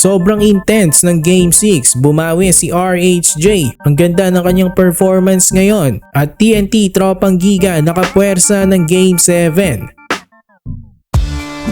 Sobrang intense ng Game 6, bumawi si RHJ. Ang ganda ng kanyang performance ngayon. At TNT Tropang Giga nakapwersa ng Game 7.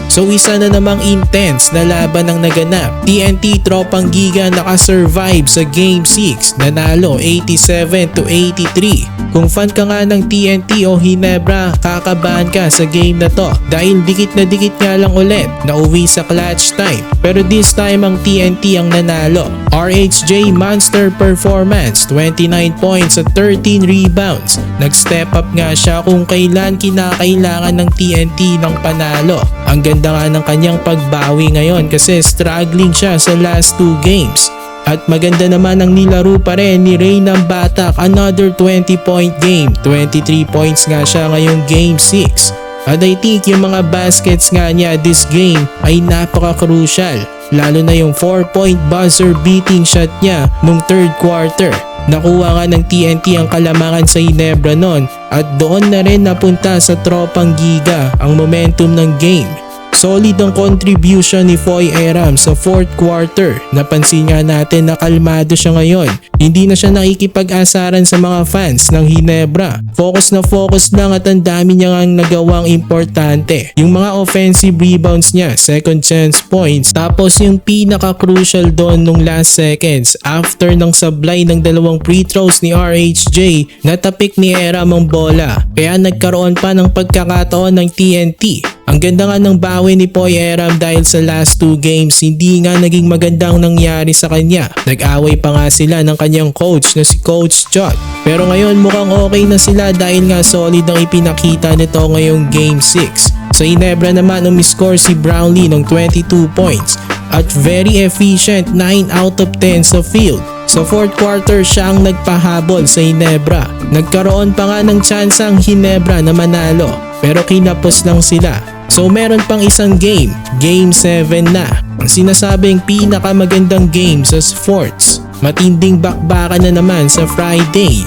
So isa na namang intense na laban ang naganap. TNT Tropang Giga nakasurvive sa Game 6, nanalo 87-83. Kung fan ka nga ng TNT o Hinebra, kakabahan ka sa game na to dahil dikit na dikit nga lang ulit na uwi sa clutch time. Pero this time ang TNT ang nanalo. RHJ monster performance, 29 points at 13 rebounds. Nag-step up nga siya kung kailan kinakailangan ng TNT ng panalo. Ang ganda nga ng kanyang pagbawi ngayon kasi struggling siya sa last 2 games. At maganda naman ang nilaro pa rin ni Reynam Batak, another 20-point game. 23 points nga siya ngayong Game 6. At I think yung mga baskets nga niya this game ay napaka-crucial. Lalo na yung 4-point buzzer beating shot niya nung third quarter. Nakuha nga ng TNT ang kalamangan sa Hinebra nun at doon na rin napunta sa Tropang Giga ang momentum ng game. Solid ang contribution ni Foy Aram sa fourth quarter. Napansin nga natin na kalmado siya ngayon. Hindi na siya nakikipag-asaran sa mga fans ng Hinebra. Focus na focus lang at ang dami niya ngang nagawang importante. Yung mga offensive rebounds niya, second chance points. Tapos yung pinaka-crucial doon nung last seconds after ng sablay ng dalawang free throws ni RHJ, natapik ni Aram ang bola. Kaya nagkaroon pa ng pagkakataon ng TNT. Ang ganda nga ng bawi ni Foy Aram dahil sa last 2 games hindi nga naging magandang nangyari sa kanya. Nag-away pa nga sila ng kanyang coach na si Coach Jot. Pero ngayon mukhang okay na sila dahil nga solid ang ipinakita nito ngayong Game 6. Sa Hinebra naman umiscore si Brownlee ng 22 points at very efficient 9 out of 10 sa field. Sa fourth quarter siya ang nagpahabol sa Hinebra. Nagkaroon pa nga ng chance ang Hinebra na manalo pero kinapos lang sila. So meron pang isang game, Game 7 na. Ang sinasabing pinakamagandang game sa sports. Matinding bakbakan na naman sa Friday.